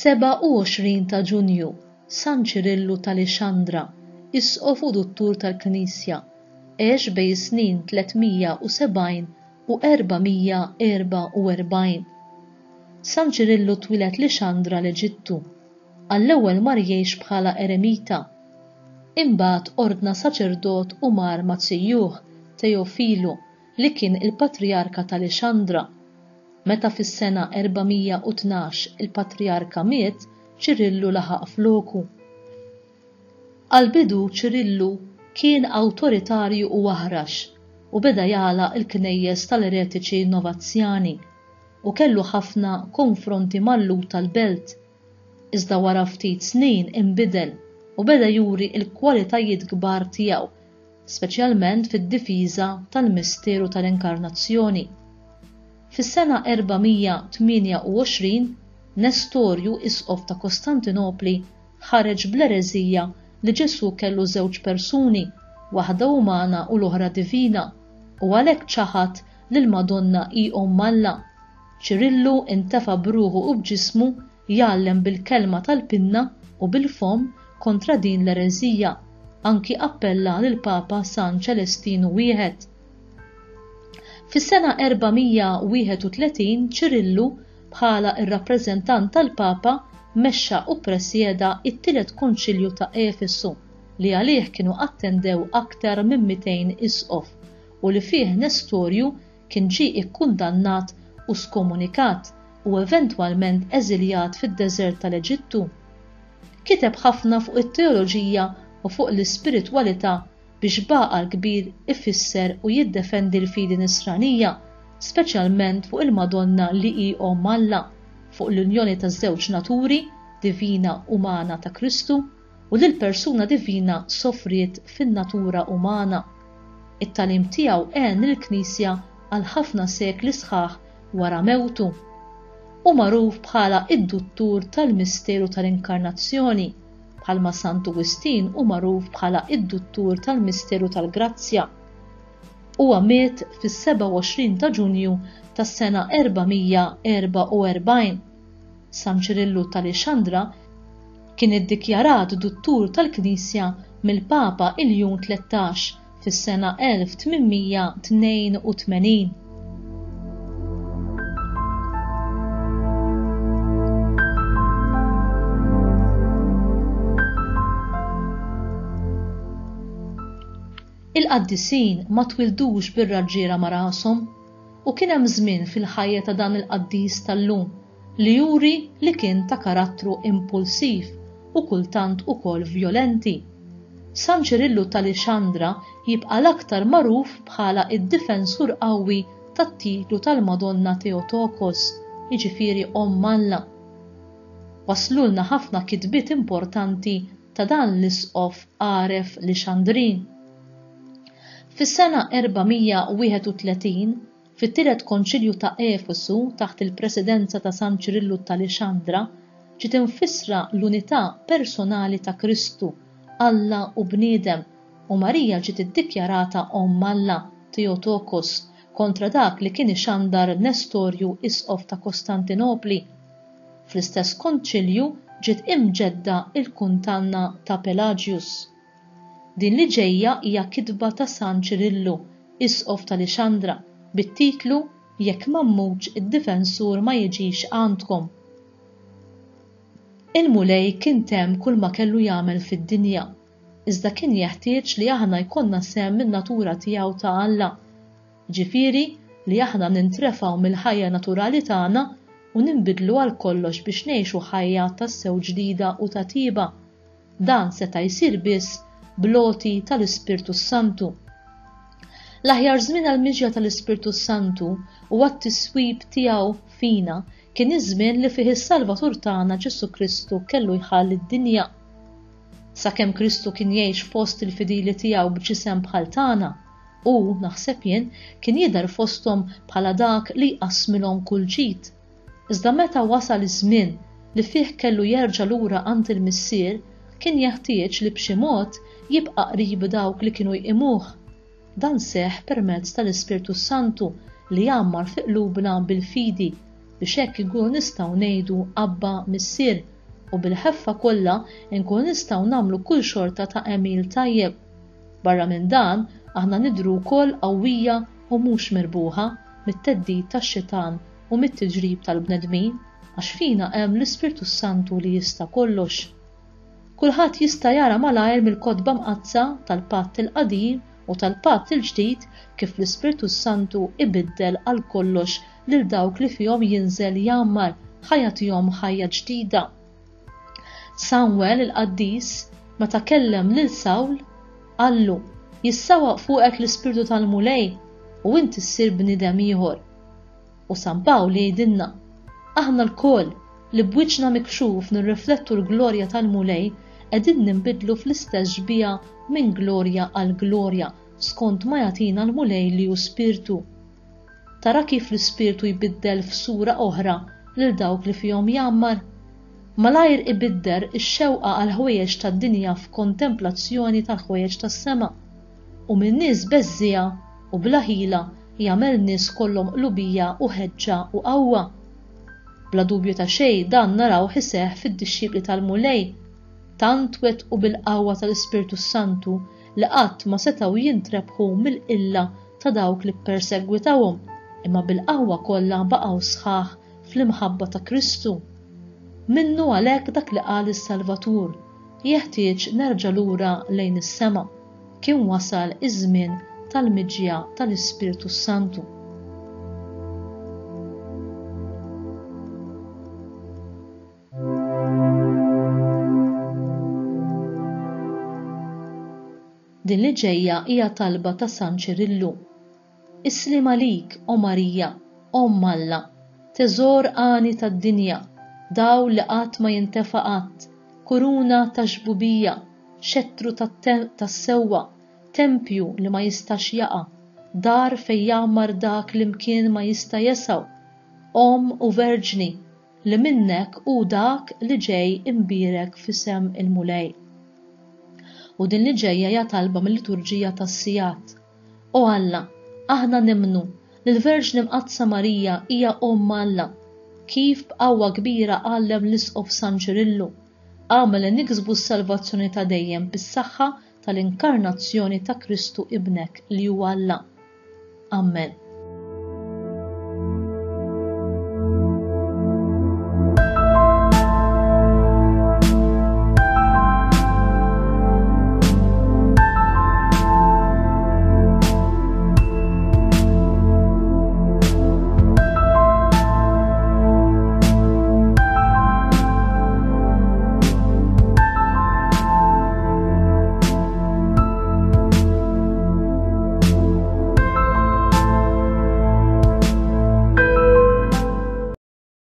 27 ta' Ġunju, San Ċirillu tal-Ixxandra, isqof u duttur tal-Knisja, għex bejn is-snin 370 u 444. San Ċirillu twilet f'Ixxandra l-Eġittu, għall-ewwel mar jgħix bħala eremita. Imbagħad ordna saċerdot u mar ma' Tsijjuh Teofilu li kien il-Patriarka tal-Ixxandra. Meta fis-sena 412 il-Patriarka miet, Ċirillu laħaq floku. Għal-bidu Ċirillu kien awtoritarju u waħrax u beda jagħlaq il-knejjes tal-eretiċi Novazzjani u kellu ħafna konfronti mal-lut tal-belt. Iżda wara ftit snin inbidel u beda juri l-kwalitajiet kbar tiegħu, speċjalment fid-difiża tal-misteru tal-Inkarnazzjoni. Fis-sena 428 Nestorju isqof ta' Kostantinopli ħareġ bl-ereżija li Ġesu kellu żewġ persuni, waħda umana u l-oħra divina, u għalhekk ċaħad lill-Madonna hi Omm Alla. Ċirillu intefa' b'ruħu u b'ġismu jgħallem bil-kelma tal-pinna u bil-fom kontra din l-ereżija, anki appella lill-Papa San Ċelestinu wieħed. Fis-sena 431 Ċirillu bħala ir-rappreżentant tal-Papa mexxa u presjeda it-tielet konċilju ta' Efesu li għalih kienu attendew aktar minn 200 isqof u li fih Nestorju kien ġie ikkundannat u skomunikat u eventwalment eżiljat fid-deżert tal-Eġittu. Kiteb ħafna fuq it-teoloġija u fuq l-ispiritwalità biex baqa l-kbir ifisser u jiddefendi l-fidi nisranija, speċjalment fuq il-Madonna li hi Omm Alla, fuq l-unjoni taż-żewġ naturi, divina umana ta' Kristu, u li l-persuna divina sofriet fin-natura umana. It-talim tiegħu għen il-Knisja għal ħafna sekli sħaħ wara mewtu. U magħruf bħala id-duttur tal-misteru tal-Inkarnazzjoni, bħalma Sant Awwistin u magħruf bħala id-duttur tal-misteru tal-Grazzja. Huwa miet fis-27 ta' Ġunju tas-sena 444. San Ċirillu tal-Ixxandra kien iddikjarat duttur tal-Knisja mill-Papa Iljun 13 fis-sena 1882. Il-qaddisin ma twildux bir-raġġiera ma' rashom u kien hemm żmien fil-ħajja ta' dan il-qaddis tal-lum li juri li kien ta' karattru impulsiv u kultant ukoll vjolenti. San Ċirillu tal-Ixxandra jibqa' l-aktar magħruf bħala id-difensur qawwi tat-titlu tal-Madonna Theotokos, jiġifieri Omm Alla. Waslulna ħafna kitbiet importanti ta' dan l-isqof għaref l-Ixxandrin. Fis-sena 431 fit-tielet konċilju ta' Efesu taħt il-presidenza ta' San Ċirillu tal-Ixxandra ġiet infissra l-unità personali ta' Kristu, Alla u bniedem, u Marija ġiet iddikjarata Omm Alla Theotokos kontra dak li kien ixandar Nestorju isqof ta' Kostantinopli. Fl-istess konċilju ġiet imġedda il-kuntanna ta' Pelagius. Din li ġejja hija kitba ta' San Ċirillu, isqof tal-Ixxandra, bit-titlu Jekk m'ammutx id-difensur ma jiġix għandkom. Il-mulej kien temm kull ma kellu jagħmel fid-dinja, iżda kien jeħtieġ li aħna jkollna sehem min-natura tiegħu ta' Alla. Ġifieri li aħna nintrefgħu mill-ħajja naturali tagħna u ninbidlu għal kollox biex ngħixu ħajja tas-sew ġdida u ta' tiba. Dan seta' jsir biss b'loti tal-Ispirtu Santu. L-aħjar żmien għall-miġja tal-Ispirtu Santu u għat-tiswib tiegħu fina kien iż-żmien li fih is-Salvatur tagħna Ġesu Kristu kellu jħalli d-dinja. Sakemm Kristu kien jgħix fost il-fidili tiegħu b'ġisem bħal tagħna u naħseb jien kien jidher fosthom bħala dak li jqassmilhom kull ġid. Iżda meta wasal iż-żmien li fih kellu jerġa' lura għand il-Missier kien jeħtieġ li b'xi mod jibqa' qrib dawk li kienu jqimuh. Dan seħħ permezz tal-Ispirtu Santu li jgħammar fi qlubna bil-fidi biex hekk ikunu nistgħu ngħidu Abba Missier u bil-ħeffa kollha nkun nistgħu nagħmlu kull xorta ta' għemil tajjeb. Barra minn dan, aħna nidhru wkoll qawwija u mhux mirbuħa mit-theddid tax-xitan u mit-tiġrib tal-bnedmin għax fina hemm l-Ispirtu Santu li jista' kollox. Kulħadd jista' jara malajr mill-kotba mqazza tal-Patt il-qadim u tal-Patt il-ġdid kif l-Ispirtu Santu ibiddel għal kollox lil dawk li fihom jinżel jagħmar ħajjatihom ħajja ġdida. Samwel il-Qaddis meta kellem lil Sawl qallu jissawaq fuqek l-Ispirtu tal-Mulej u inti ssir bniedem ieħor. U San Pawl jgħidilna aħna l-koll li b'wiċċna mikxuf nirriflettu l-glorja tal-Mulej qegħdin ninbidlu fl-istess ġbija minn glorja għal glorja skont ma jagħtina l-Mulej li hu Spiritu. Tara kif l-Ispirtu jbiddel f'sura oħra lil dawk li fihom jagħmar. Malajr ibidder ix-xewqa għal ħwejjeġ tad-dinja f'kontemplazzjoni tal-ħwejjeġ tas-sema. U minn nies beżżija u bla ħila jagħmel nies kollhom qlubija u ħeġġa u qawwa. Bla dubju ta' xejn dan naraw iseħħ fid-dixxipli tal-Mulej, tant wettqu bil-qawwa tal-Ispirtu Santu li qatt ma setgħu jintrebħu mill-qilla ta' dawk li ppersegwitawhom, imma bil-qawwa kollha baqgħu sħaħ fl-imħabba ta' Kristu. Minnu għalhekk dak li qal is-Salvatur, jeħtieġ nerġa' lura lejn is-sema, kien wasal iż-żmien tal-miġja tal-Ispirtu Santu. Din li ġejja hija talba ta' San Ċirillu. Islim għalik, o Marija, Omm Alla, teżor għani tad-dinja, daw li qatt ma jintefa' qatt, kuruna ta' ġbubija, xettru tas-sewwa, tempju li ma jistax jaqa', dar fejn jagħmar dak li mkien ma jista' jesaw, Omm u Verġni li minnek hu dak li ġej imbierek f'isem il-Mulej. U din li ġejja hija talba mill-liturġija tas-Sijat. O Alla, aħna nimnu li l-Verġni Mqazza Marija hija Omm Alla, kif b'qawwa kbira għallem l-Isqof San Ċirillu, għamel li niksbu s-salvazzjoni ta' dejjem bis-saħħa tal-inkarnazzjoni ta' Kristu ibnek li huwa Alla. Amen.